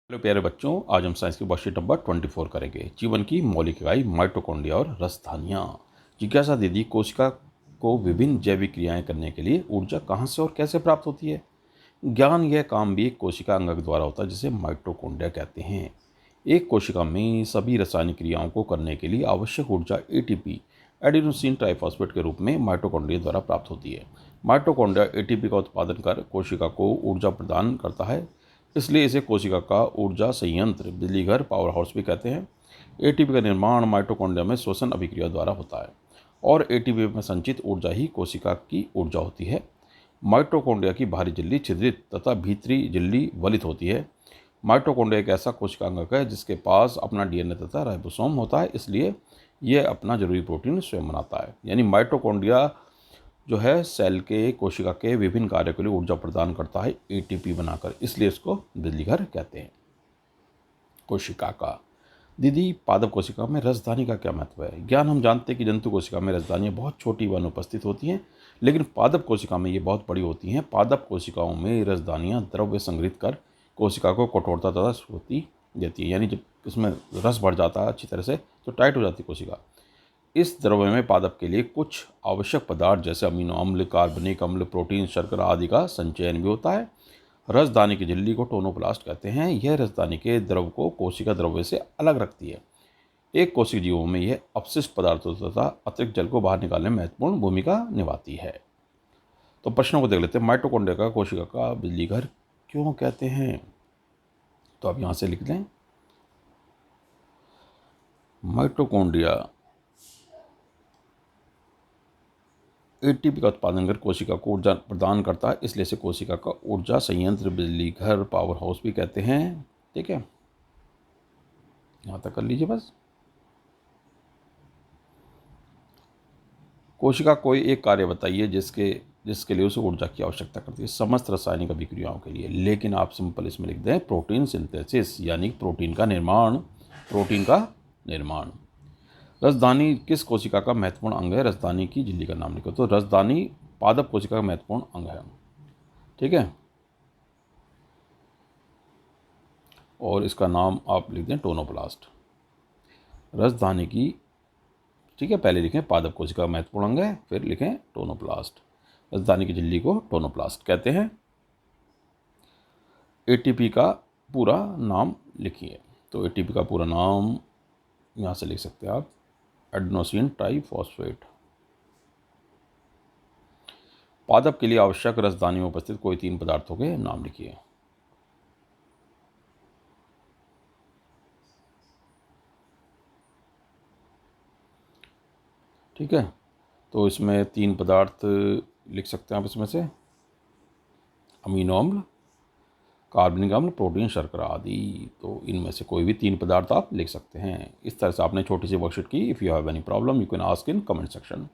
Hello प्यारे बच्चों, आज हम साइंस की वर्कशीट नंबर 24 करेंगे। जीवन की मौलिक इकाई माइटोकॉन्ड्रिया और रसधानियाँ। जिज्ञासा दीदी, कोशिका को विभिन्न जैविक क्रियाएं करने के लिए ऊर्जा कहाँ से और कैसे प्राप्त होती है? ज्ञान यह काम भी एक कोशिका अंग द्वारा होता है जिसे माइटोकॉन्ड्रिया कहते हैं। एक कोशिका में सभी रासायनिक क्रियाओं को करने के लिए आवश्यक ऊर्जा एटीपी एडिनोसिन ट्राइफॉस्फेट के रूप में माइटोकॉन्ड्रिया द्वारा प्राप्त होती है। माइटोकॉन्ड्रिया एटीपी का उत्पादन कर कोशिका को ऊर्जा प्रदान करता है, इसलिए इसे कोशिका का ऊर्जा संयंत्र, बिजली घर, पावर हाउस भी कहते हैं। एटीपी का निर्माण माइटोकॉन्ड्रिया में श्वसन अभिक्रिया द्वारा होता है और एटीपी में संचित ऊर्जा ही कोशिका की ऊर्जा होती है। माइटोकॉन्ड्रिया की बाहरी झिल्ली छिद्रित तथा भीतरी झिल्ली वलित होती है। माइटोकॉन्ड्रिया एक ऐसा कोशिका अंग है जिसके पास अपना डीएनए तथा राइबोसोम होता है, इसलिए यह अपना जरूरी प्रोटीन स्वयं बनाता है। यानी माइटोकॉन्ड्रिया जो है सेल के, कोशिका के विभिन्न कार्यों के लिए ऊर्जा प्रदान करता है एटीपी बनाकर, इसलिए इसको बिजली घर कहते हैं। कोशिका का दीदी, पादप कोशिका में रसधानी का क्या महत्व है? ज्ञान हम जानते हैं कि जंतु कोशिका में रसधानियाँ बहुत छोटी व अनुपस्थित होती हैं, लेकिन पादप कोशिका में ये बहुत बड़ी होती हैं। पादप कोशिकाओं में रसधानियाँ द्रव्य संग्रहित कर कोशिका को कठोरता तथा स्फूर्ति देती है। यानी जब इसमें रस बढ़ जाता है अच्छी तरह से तो टाइट हो जाती है कोशिका। इस द्रव्य में पादप के लिए कुछ आवश्यक पदार्थ जैसे अमीनो अम्ल, कार्बनिक अम्ल, प्रोटीन, शर्करा आदि का संचयन भी होता है। रसदानी की झिल्ली को टोनोप्लास्ट कहते हैं। यह रसदानी के द्रव को कोशिका द्रव्य से अलग रखती है। एक कोशिका जीवों में यह अपशिष्ट पदार्थों तथा अतिरिक्त जल को बाहर निकालने में महत्वपूर्ण भूमिका निभाती है। तो प्रश्नों को देख लेते हैं। माइटोकॉन्ड्रिया का कोशिका का बिजली घर क्यों कहते हैं? तो आप यहाँ से लिख लें, माइटोकॉन्ड्रिया एटीपी का उत्पादन कर कोशिका को ऊर्जा प्रदान करता है, इसलिए इसे कोशिका का ऊर्जा संयंत्र, बिजली घर, पावर हाउस भी कहते हैं। ठीक है, यहाँ तक कर लीजिए बस। कोशिका कोई एक कार्य बताइए जिसके लिए उसे ऊर्जा की आवश्यकता करती है समस्त रासायनिक अभिक्रियाओं के लिए, लेकिन आप सिंपल इसमें लिख दें प्रोटीन सिंथेसिस, यानी प्रोटीन का निर्माण। रसदानी किस कोशिका का महत्वपूर्ण अंग है? रसदानी की झिल्ली का नाम लिखो। तो रसदानी पादप कोशिका का महत्वपूर्ण अंग है। ठीक है, और इसका नाम आप लिख दें टोनोप्लास्ट। रसदानी की, ठीक है, पहले लिखें पादप कोशिका का महत्वपूर्ण अंग है, फिर लिखें टोनोप्लास्ट। रसदानी की झिल्ली को टोनोप्लास्ट कहते हैं। एटीपी का पूरा नाम लिखिए। तो एटीपी का पूरा नाम यहाँ से लिख सकते हैं आप, एडेनोसिन ट्राइफॉस्फेट। पादप के लिए आवश्यक रसदानी में उपस्थित कोई 3 पदार्थों के नाम लिखिए। ठीक है, तो इसमें 3 पदार्थ लिख सकते हैं आप इसमें से, अमीनो अम्ल, कार्बनिक अम्ल, प्रोटीन, शर्करा आदि। तो इनमें से कोई भी 3 पदार्थ आप लिख सकते हैं। इस तरह से आपने छोटी सी वर्कशीट की। If you have any problem you can ask in comment section.